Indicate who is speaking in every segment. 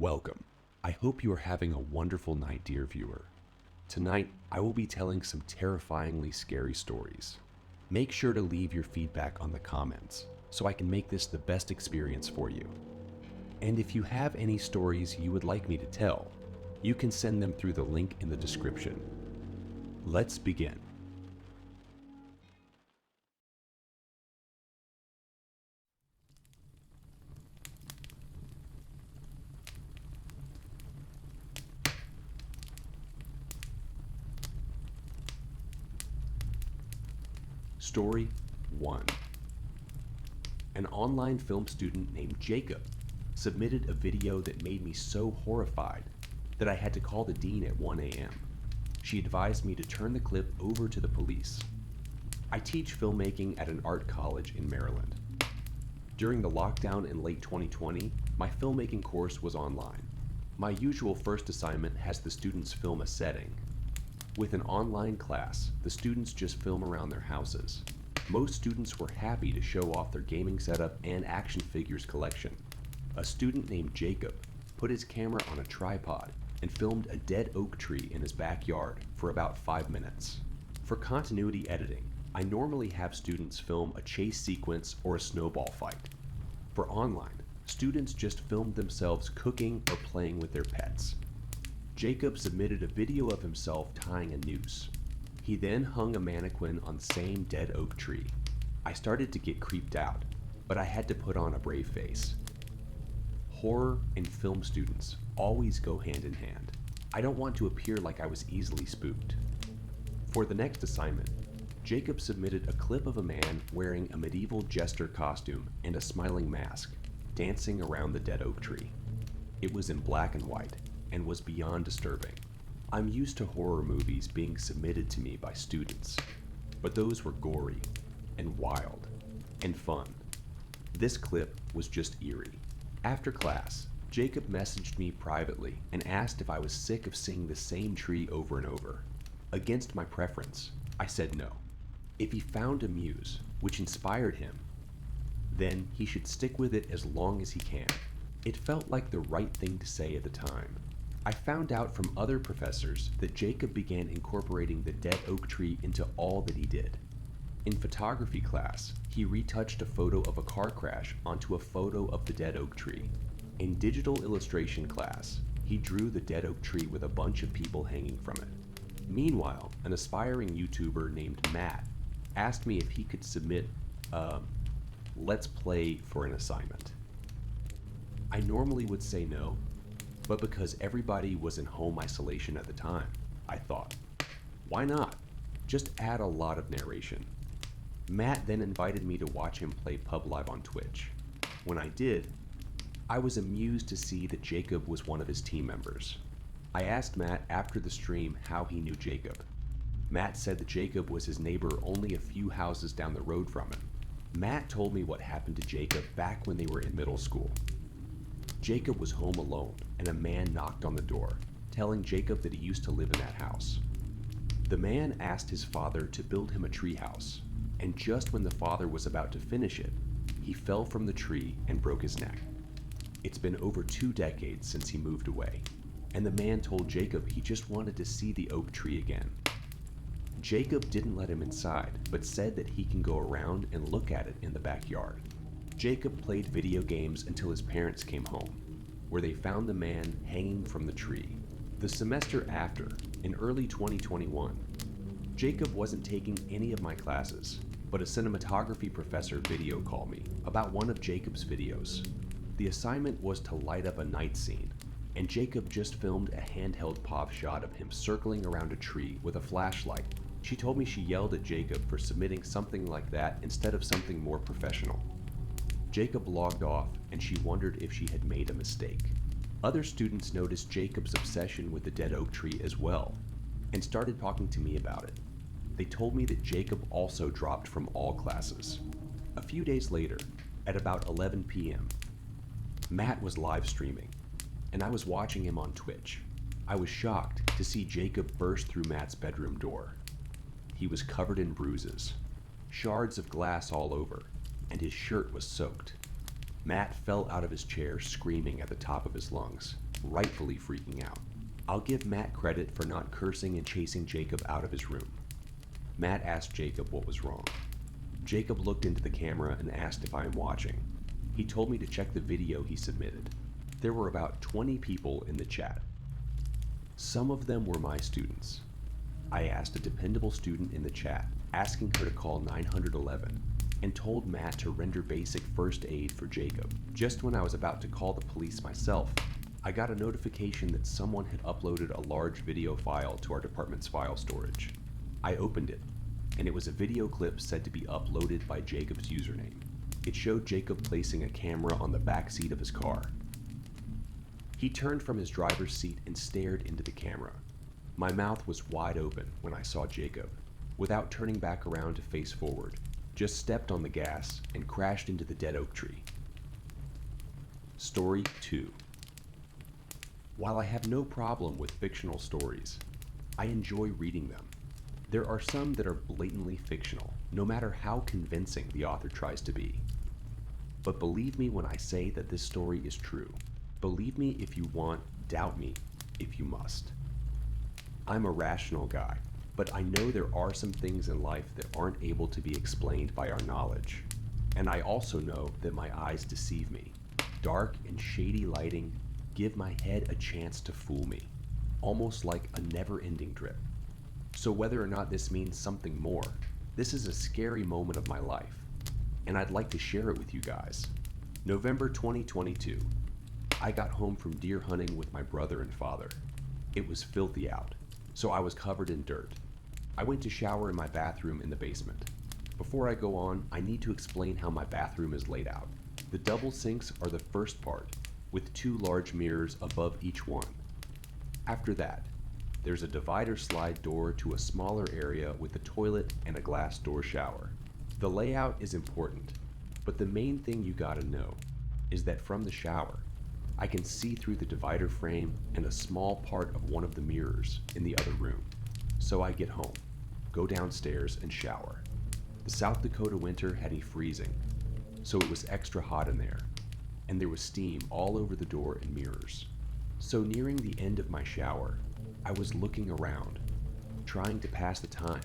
Speaker 1: Welcome. I hope you are having a wonderful night, dear viewer. Tonight, I will be telling some terrifyingly scary stories. Make sure to leave your feedback on the comments so I can make this the best experience for you. And if you have any stories you would like me to tell, you can send them through the link in the description. Let's begin. Story 1. An online film student named Jacob submitted a video that made me so horrified that I had to call the dean at 1 a.m. She advised me to turn the clip over to the police. I teach filmmaking at an art college in Maryland. During the lockdown in late 2020, my filmmaking course was online. My usual first assignment has the students film a setting. With an online class, the students just film around their houses. Most students were happy to show off their gaming setup and action figures collection. A student named Jacob put his camera on a tripod and filmed a dead oak tree in his backyard for about 5 minutes. For continuity editing, I normally have students film a chase sequence or a snowball fight. For online, students just filmed themselves cooking or playing with their pets. Jacob submitted a video of himself tying a noose. He then hung a mannequin on the same dead oak tree. I started to get creeped out, but I had to put on a brave face. Horror and film students always go hand in hand. I don't want to appear like I was easily spooked. For the next assignment, Jacob submitted a clip of a man wearing a medieval jester costume and a smiling mask, dancing around the dead oak tree. It was in black and white and was beyond disturbing. I'm used to horror movies being submitted to me by students, but those were gory and wild and fun. This clip was just eerie. After class, Jacob messaged me privately and asked if I was sick of seeing the same tree over and over. Against my preference, I said no. If he found a muse which inspired him, then he should stick with it as long as he can. It felt like the right thing to say at the time. I found out from other professors that Jacob began incorporating the dead oak tree into all that he did. In photography class, he retouched a photo of a car crash onto a photo of the dead oak tree. In digital illustration class, he drew the dead oak tree with a bunch of people hanging from it. Meanwhile, an aspiring YouTuber named Matt asked me if he could submit a Let's Play for an assignment. I normally would say no, but because everybody was in home isolation at the time, I thought, why not? Just add a lot of narration. Matt then invited me to watch him play Pub Live on Twitch. When I did, I was amused to see that Jacob was one of his team members. I asked Matt after the stream how he knew Jacob. Matt said that Jacob was his neighbor only a few houses down the road from him. Matt told me what happened to Jacob back when they were in middle school. Jacob was home alone, and a man knocked on the door, telling Jacob that he used to live in that house. The man asked his father to build him a treehouse, and just when the father was about to finish it, he fell from the tree and broke his neck. It's been over 2 decades since he moved away, and the man told Jacob he just wanted to see the oak tree again. Jacob didn't let him inside, but said that he can go around and look at it in the backyard. Jacob played video games until his parents came home, where they found the man hanging from the tree. The semester after, in early 2021, Jacob wasn't taking any of my classes, but a cinematography professor video called me about one of Jacob's videos. The assignment was to light up a night scene, and Jacob just filmed a handheld pop shot of him circling around a tree with a flashlight. She told me she yelled at Jacob for submitting something like that instead of something more professional. Jacob logged off, and she wondered if she had made a mistake. Other students noticed Jacob's obsession with the dead oak tree as well, and started talking to me about it. They told me that Jacob also dropped from all classes. A few days later, at about 11 p.m., Matt was live streaming, and I was watching him on Twitch. I was shocked to see Jacob burst through Matt's bedroom door. He was covered in bruises, shards of glass all over, and his shirt was soaked. Matt fell out of his chair screaming at the top of his lungs. rightfully freaking out. I'll give Matt credit for not cursing and chasing Jacob out of his room. Matt asked Jacob what was wrong. Jacob looked into the camera and asked if I am watching. He told me to check the video he submitted. There were about 20 people in the chat. Some of them were my students. I asked a dependable student in the chat, asking her to call 911, and told Matt to render basic first aid for Jacob. Just when I was about to call the police myself, I got a notification that someone had uploaded a large video file to our department's file storage. I opened it, and it was a video clip said to be uploaded by Jacob's username. It showed Jacob placing a camera on the back seat of his car. He turned from his driver's seat and stared into the camera. My mouth was wide open when I saw Jacob, without turning back around to face forward, just stepped on the gas and crashed into the dead oak tree. Story 2. While I have no problem with fictional stories, I enjoy reading them. There are some that are blatantly fictional, no matter how convincing the author tries to be. But believe me when I say that this story is true. Believe me if you want, doubt me if you must. I'm a rational guy, but I know there are some things in life that aren't able to be explained by our knowledge. And I also know that my eyes deceive me. Dark and shady lighting give my head a chance to fool me, almost like a never-ending drip. So whether or not this means something more, this is a scary moment of my life, and I'd like to share it with you guys. November 2022. I got home from deer hunting with my brother and father. It was filthy out, so I was covered in dirt. I went to shower in my bathroom in the basement. Before I go on, I need to explain how my bathroom is laid out. The double sinks are the first part, with 2 large mirrors above each one. After that, there's a divider slide door to a smaller area with a toilet and a glass door shower. The layout is important, but the main thing you gotta know is that from the shower, I can see through the divider frame and a small part of one of the mirrors in the other room. So I get home, go downstairs and shower. The South Dakota winter had me freezing, so it was extra hot in there, and there was steam all over the door and mirrors. So nearing the end of my shower, I was looking around, trying to pass the time,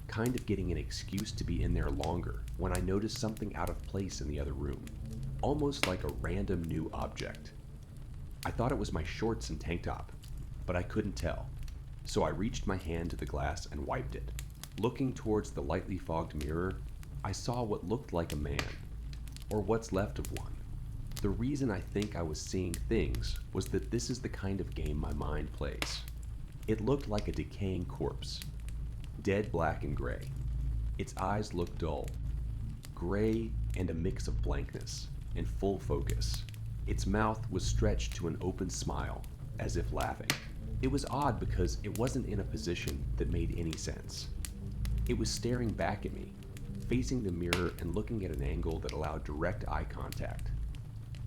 Speaker 1: kind of getting an excuse to be in there longer, when I noticed something out of place in the other room, almost like a random new object. I thought it was my shorts and tank top, but I couldn't tell, so I reached my hand to the glass and wiped it. Looking towards the lightly fogged mirror, I saw what looked like a man, or what's left of one. The reason I think I was seeing things was that this is the kind of game my mind plays. It looked like a decaying corpse, dead black and gray. Its eyes looked dull, gray and a mix of blankness, in full focus. Its mouth was stretched to an open smile, as if laughing. It was odd because it wasn't in a position that made any sense. It was staring back at me, facing the mirror and looking at an angle that allowed direct eye contact.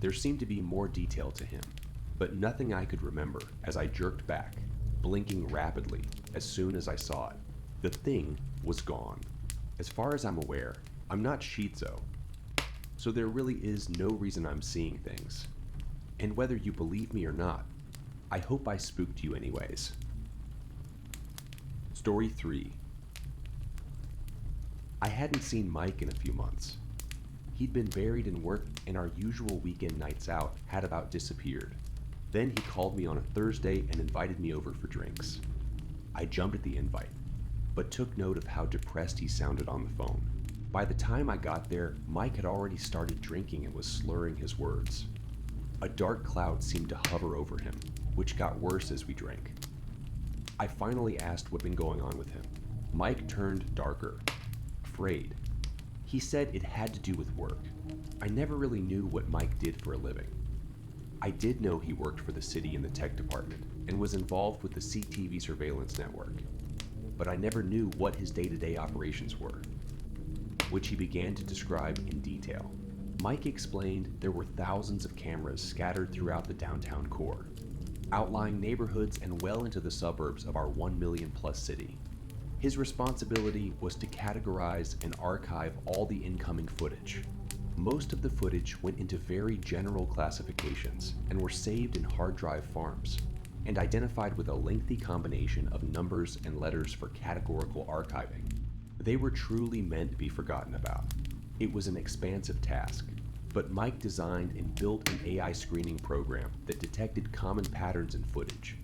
Speaker 1: There seemed to be more detail to him, but nothing I could remember as I jerked back, blinking rapidly as soon as I saw it. The thing was gone. As far as I'm aware, I'm not Shizo, so there really is no reason I'm seeing things. And whether you believe me or not, I hope I spooked you anyways. Story 3. I hadn't seen Mike in a few months. He'd been buried in work, and our usual weekend nights out had about disappeared. Then he called me on a Thursday and invited me over for drinks. I jumped at the invite, but took note of how depressed he sounded on the phone. By the time I got there, Mike had already started drinking and was slurring his words. A dark cloud seemed to hover over him, which got worse as we drank. I finally asked what'd been going on with him. Mike turned darker, afraid. He said it had to do with work. I never really knew what Mike did for a living. I did know he worked for the city in the tech department and was involved with the CTV surveillance network, but I never knew what his day-to-day operations were, which he began to describe in detail. Mike explained there were thousands of cameras scattered throughout the downtown core, outlying neighborhoods and well into the suburbs of our 1 million plus city. His responsibility was to categorize and archive all the incoming footage. Most of the footage went into very general classifications and were saved in hard drive farms and identified with a lengthy combination of numbers and letters for categorical archiving. They were truly meant to be forgotten about. It was an expansive task, but Mike designed and built an AI screening program that detected common patterns in footage,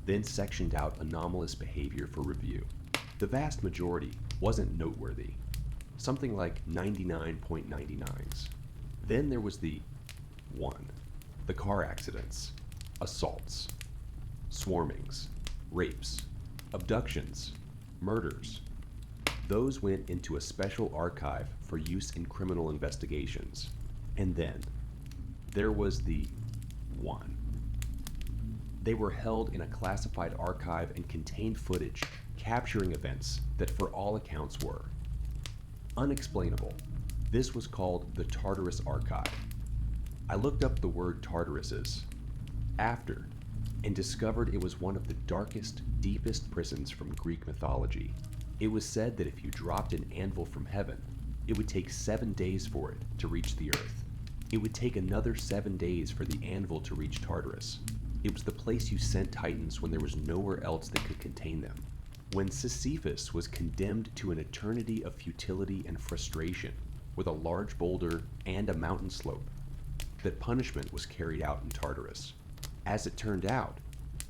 Speaker 1: then sectioned out anomalous behavior for review. The vast majority wasn't noteworthy, something like 99.99s. Then there was the 1, the car accidents, assaults, swarmings, rapes, abductions, murders. Those went into a special archive for use in criminal investigations. And then there was the 1. They were held in a classified archive and contained footage capturing events that for all accounts were unexplainable. This was called the Tartarus Archive. I looked up the word Tartaruses after and discovered it was one of the darkest, deepest prisons from Greek mythology. It was said that if you dropped an anvil from heaven, it would take 7 days for it to reach the earth. It would take another 7 days for the anvil to reach Tartarus. It was the place you sent titans when there was nowhere else that could contain them. When Sisyphus was condemned to an eternity of futility and frustration with a large boulder and a mountain slope, that punishment was carried out in Tartarus. As it turned out,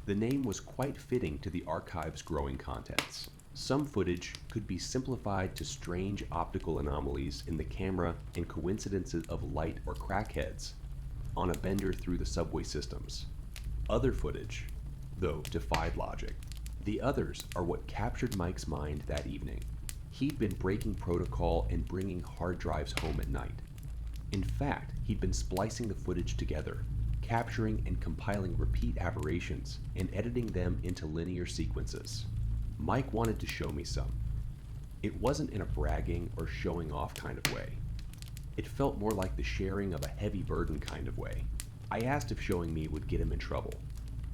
Speaker 1: the name was quite fitting to the archive's growing contents. Some footage could be simplified to strange optical anomalies in the camera and coincidences of light or crackheads on a bender through the subway systems. Other footage, though, defied logic. The others are what captured Mike's mind that evening. He'd been breaking protocol and bringing hard drives home at night. In fact, he'd been splicing the footage together, capturing and compiling repeat aberrations and editing them into linear sequences. Mike wanted to show me some. It wasn't in a bragging or showing off kind of way. It felt more like the sharing of a heavy burden kind of way. I asked if showing me would get him in trouble,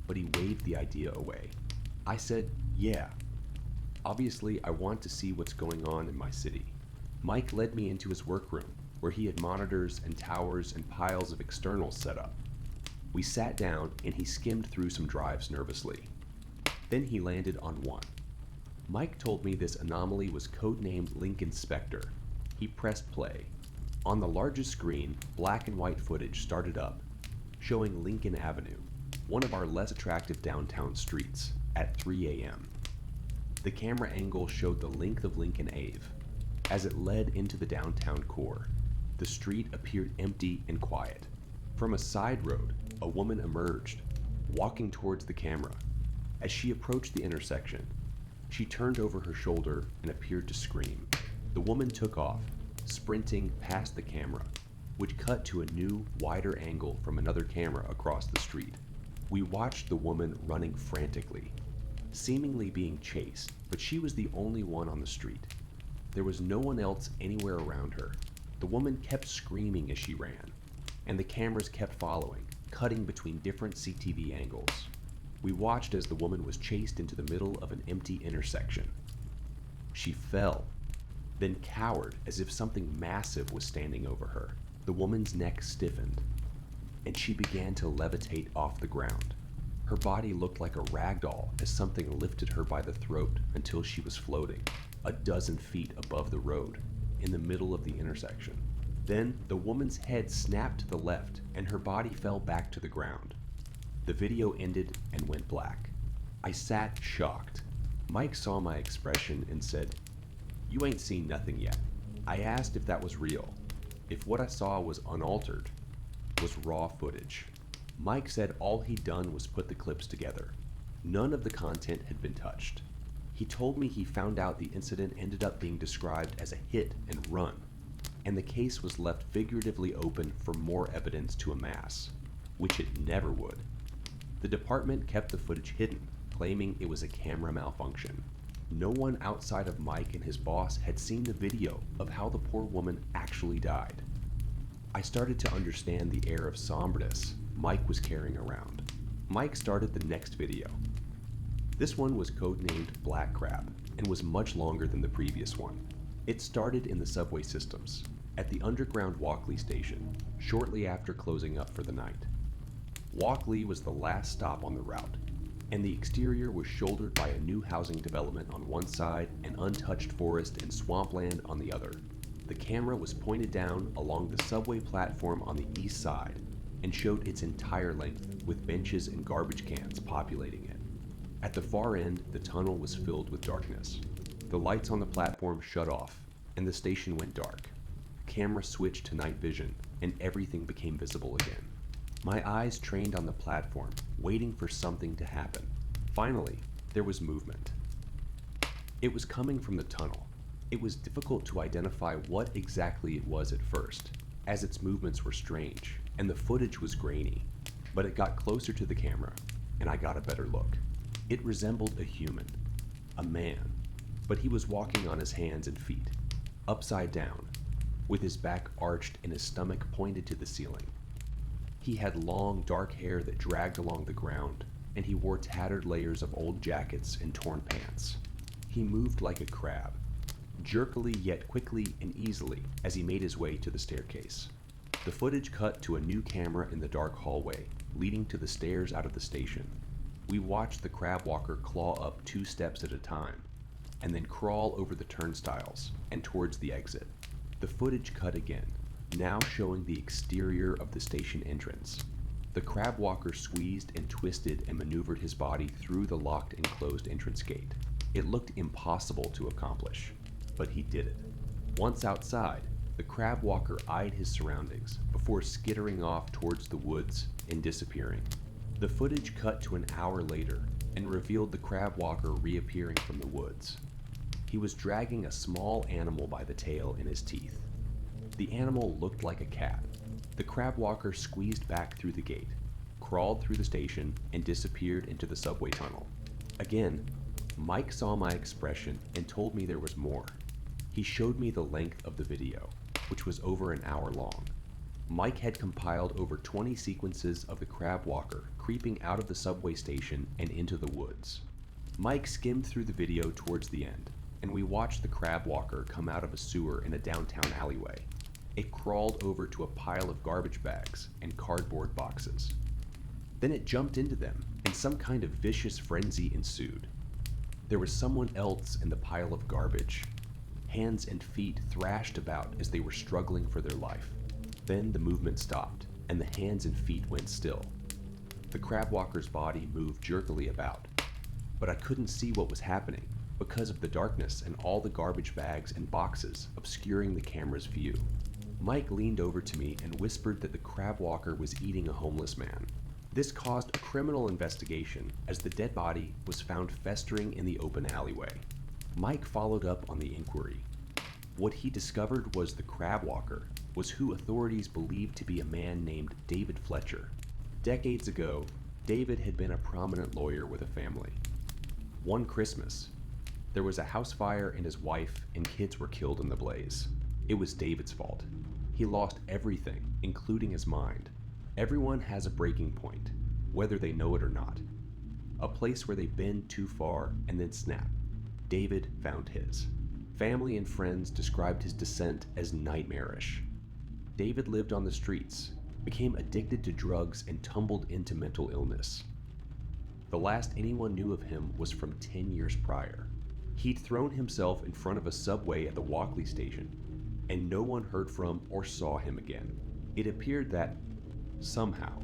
Speaker 1: but he waved the idea away. I said, yeah. Obviously, I want to see what's going on in my city. Mike led me into his workroom, where he had monitors and towers and piles of externals set up. We sat down and he skimmed through some drives nervously. Then he landed on one. Mike told me this anomaly was codenamed Lincoln Spectre. He pressed play. On the largest screen, black and white footage started up, showing Lincoln Avenue, one of our less attractive downtown streets, at 3 a.m. The camera angle showed the length of Lincoln Ave. As it led into the downtown core, the street appeared empty and quiet. From a side road, a woman emerged, walking towards the camera. As she approached the intersection, she turned over her shoulder and appeared to scream. The woman took off, sprinting past the camera, which cut to a new, wider angle from another camera across the street. We watched the woman running frantically, seemingly being chased, but she was the only one on the street. There was no one else anywhere around her. The woman kept screaming as she ran, and the cameras kept following, cutting between different CTV angles. We watched as the woman was chased into the middle of an empty intersection. She fell, then cowered as if something massive was standing over her. The woman's neck stiffened, and she began to levitate off the ground. Her body looked like a rag doll as something lifted her by the throat until she was floating, a dozen feet above the road, in the middle of the intersection. Then the woman's head snapped to the left and her body fell back to the ground. The video ended and went black. I sat shocked. Mike saw my expression and said, "You ain't seen nothing yet." I asked if that was real, if what I saw was unaltered, was raw footage. Mike said all he'd done was put the clips together. None of the content had been touched. He told me he found out the incident ended up being described as a hit and run, and the case was left figuratively open for more evidence to amass, which it never would. The department kept the footage hidden, claiming it was a camera malfunction. No one outside of Mike and his boss had seen the video of how the poor woman actually died. I started to understand the air of somberness Mike was carrying around. Mike started the next video. This one was codenamed Black Crab and was much longer than the previous one. It started in the subway systems. at the underground Walkley station, shortly after closing up for the night. Walkley was the last stop on the route, and the exterior was shouldered by a new housing development on one side and untouched forest and swampland on the other. The camera was pointed down along the subway platform on the east side and showed its entire length, with benches and garbage cans populating it. At the far end, the tunnel was filled with darkness. The lights on the platform shut off, and the station went dark. The camera switched to night vision, and everything became visible again. My eyes trained on the platform, waiting for something to happen. Finally, there was movement. It was coming from the tunnel. It was difficult to identify what exactly it was at first, as its movements were strange, and the footage was grainy. But it got closer to the camera, and I got a better look. It resembled a human, a man, but he was walking on his hands and feet, upside down, with his back arched and his stomach pointed to the ceiling. He had long, dark hair that dragged along the ground, and he wore tattered layers of old jackets and torn pants. He moved like a crab, jerkily yet quickly and easily as he made his way to the staircase. The footage cut to a new camera in the dark hallway, leading to the stairs out of the station. We watched the crab walker claw up 2 steps at a time, and then crawl over the turnstiles and towards the exit. The footage cut again, now showing the exterior of the station entrance. The crab walker squeezed and twisted and maneuvered his body through the locked and closed entrance gate. It looked impossible to accomplish, but he did it. Once outside, the crab walker eyed his surroundings before skittering off towards the woods and disappearing. The footage cut to an hour later and revealed the crab walker reappearing from the woods. He was dragging a small animal by the tail in his teeth. The animal looked like a cat. The crab walker squeezed back through the gate, crawled through the station, and disappeared into the subway tunnel. Again, Mike saw my expression and told me there was more. He showed me the length of the video, which was over an hour long. Mike had compiled over 20 sequences of the crab walker creeping out of the subway station and into the woods. Mike skimmed through the video towards the end, and we watched the crab walker come out of a sewer in a downtown alleyway. It crawled over to a pile of garbage bags and cardboard boxes. Then it jumped into them, and some kind of vicious frenzy ensued. There was someone else in the pile of garbage. Hands and feet thrashed about as they were struggling for their life. Then the movement stopped, and the hands and feet went still. The crab walker's body moved jerkily about, but I couldn't see what was happening because of the darkness and all the garbage bags and boxes obscuring the camera's view. Mike leaned over to me and whispered that the crab walker was eating a homeless man. This caused a criminal investigation as the dead body was found festering in the open alleyway. Mike followed up on the inquiry. What he discovered was the crab walker was who authorities believed to be a man named David Fletcher. Decades ago, David had been a prominent lawyer with a family. One Christmas, there was a house fire and his wife and kids were killed in the blaze. It was David's fault. He lost everything, including his mind. Everyone has a breaking point, whether they know it or not. A place where they bend too far and then snap. David found his. Family and friends described his descent as nightmarish. David lived on the streets, became addicted to drugs, and tumbled into mental illness. The last anyone knew of him was from 10 years prior. He'd thrown himself in front of a subway at the Walkley station, and no one heard from or saw him again. It appeared that, somehow,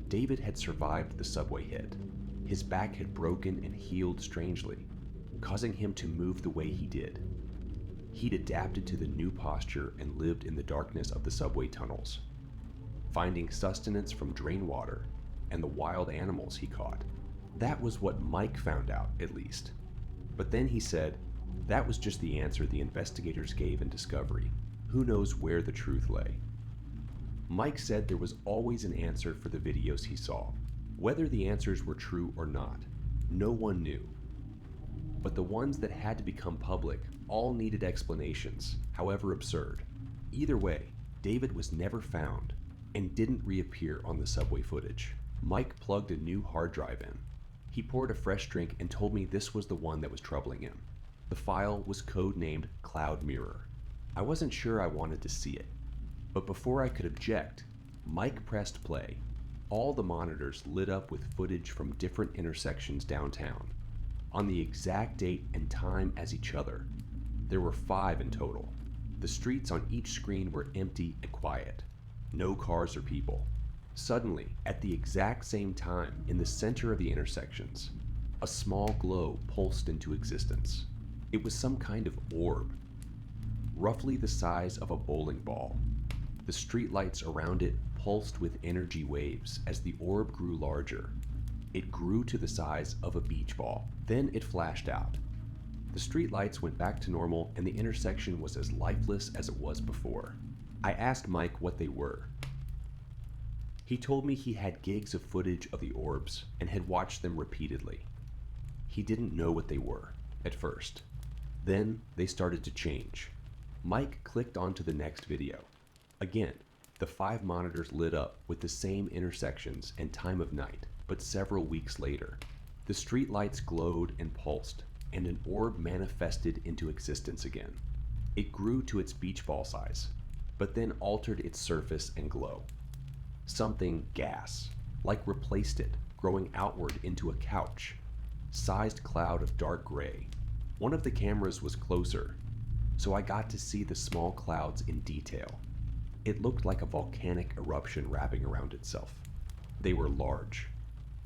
Speaker 1: David had survived the subway hit. His back had broken and healed strangely, causing him to move the way he did. He'd adapted to the new posture and lived in the darkness of the subway tunnels, finding sustenance from drain water and the wild animals he caught. That was what Mike found out, at least. But then he said, that was just the answer the investigators gave in discovery. Who knows where the truth lay? Mike said there was always an answer for the videos he saw. Whether the answers were true or not, no one knew. But the ones that had to become public all needed explanations, however absurd. Either way, David was never found and didn't reappear on the subway footage. Mike plugged a new hard drive in. He poured a fresh drink and told me this was the one that was troubling him. The file was codenamed Cloud Mirror. I wasn't sure I wanted to see it, but before I could object, Mike pressed play. All the monitors lit up with footage from different intersections downtown, on the exact date and time as each other. There were 5 in total. The streets on each screen were empty and quiet. No cars or people. Suddenly, at the exact same time, in the center of the intersections, a small glow pulsed into existence. It was some kind of orb, roughly the size of a bowling ball. The streetlights around it pulsed with energy waves as the orb grew larger. It grew to the size of a beach ball. Then it flashed out. The streetlights went back to normal and the intersection was as lifeless as it was before. I asked Mike what they were. He told me he had gigs of footage of the orbs and had watched them repeatedly. He didn't know what they were at first. Then they started to change. Mike clicked onto the next video. Again, the 5 monitors lit up with the same intersections and time of night, but several weeks later. The streetlights glowed and pulsed, and an orb manifested into existence again. It grew to its beach ball size, but then altered its surface and glow. Something gas, like replaced it, growing outward into a couch-sized cloud of dark gray. One of the cameras was closer, so I got to see the small clouds in detail. It looked like a volcanic eruption wrapping around itself. They were large,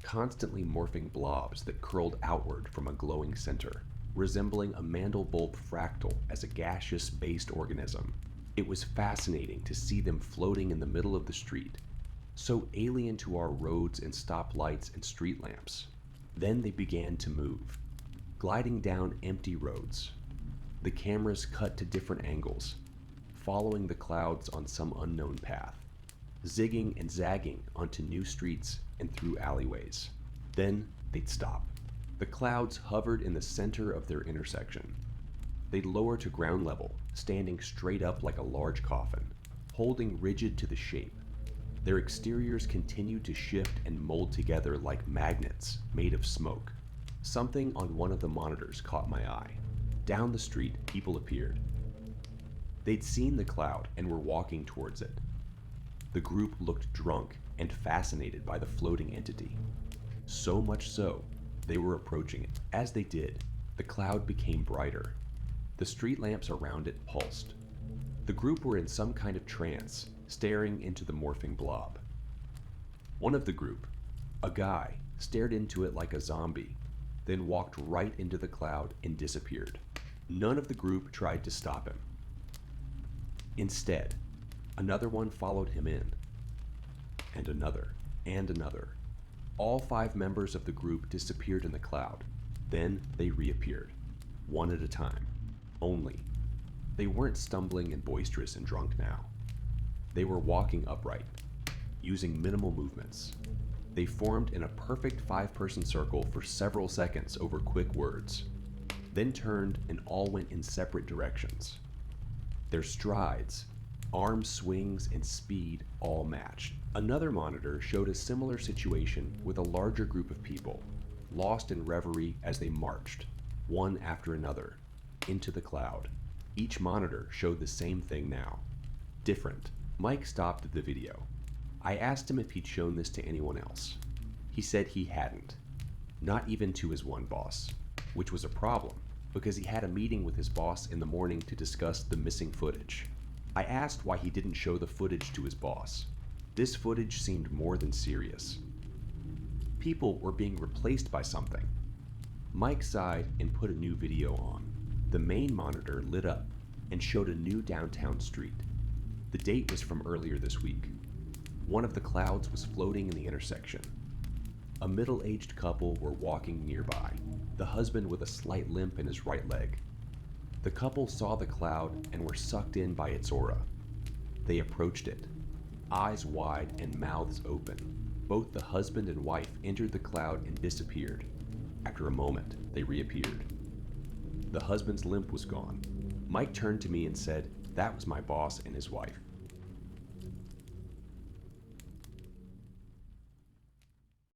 Speaker 1: constantly morphing blobs that curled outward from a glowing center, resembling a mandelbulb fractal as a gaseous-based organism. It was fascinating to see them floating in the middle of the street, so alien to our roads and stoplights and street lamps. Then they began to move, gliding down empty roads. The cameras cut to different angles, following the clouds on some unknown path, zigging and zagging onto new streets and through alleyways. Then they'd stop. The clouds hovered in the center of their intersection. They'd lower to ground level, standing straight up like a large coffin, holding rigid to the shape. Their exteriors continued to shift and mold together like magnets made of smoke. Something on one of the monitors caught my eye. Down the street, people appeared. They'd seen the cloud and were walking towards it. The group looked drunk and fascinated by the floating entity. So much so, they were approaching it. As they did, the cloud became brighter. The street lamps around it pulsed. The group were in some kind of trance, staring into the morphing blob. One of the group, a guy, stared into it like a zombie, then walked right into the cloud and disappeared. None of the group tried to stop him. Instead, another one followed him in, and another, and another. All 5 members of the group disappeared in the cloud. Then they reappeared, one at a time, only. They weren't stumbling and boisterous and drunk now. They were walking upright, using minimal movements. They formed in a perfect 5-person circle for several seconds over quick words, then turned and all went in separate directions. Their strides, arm swings, and speed all matched. Another monitor showed a similar situation with a larger group of people, lost in reverie as they marched, one after another, into the cloud. Each monitor showed the same thing now. Different. Mike stopped the video. I asked him if he'd shown this to anyone else. He said he hadn't. Not even to his one boss, which was a problem, because he had a meeting with his boss in the morning to discuss the missing footage. I asked why he didn't show the footage to his boss. This footage seemed more than serious. People were being replaced by something. Mike sighed and put a new video on. The main monitor lit up and showed a new downtown street. The date was from earlier this week. One of the clouds was floating in the intersection. A middle-aged couple were walking nearby, the husband with a slight limp in his right leg. The couple saw the cloud and were sucked in by its aura. They approached it, eyes wide and mouths open. Both the husband and wife entered the cloud and disappeared. After a moment, they reappeared. The husband's limp was gone. Mike turned to me and said, "That was my boss and his wife."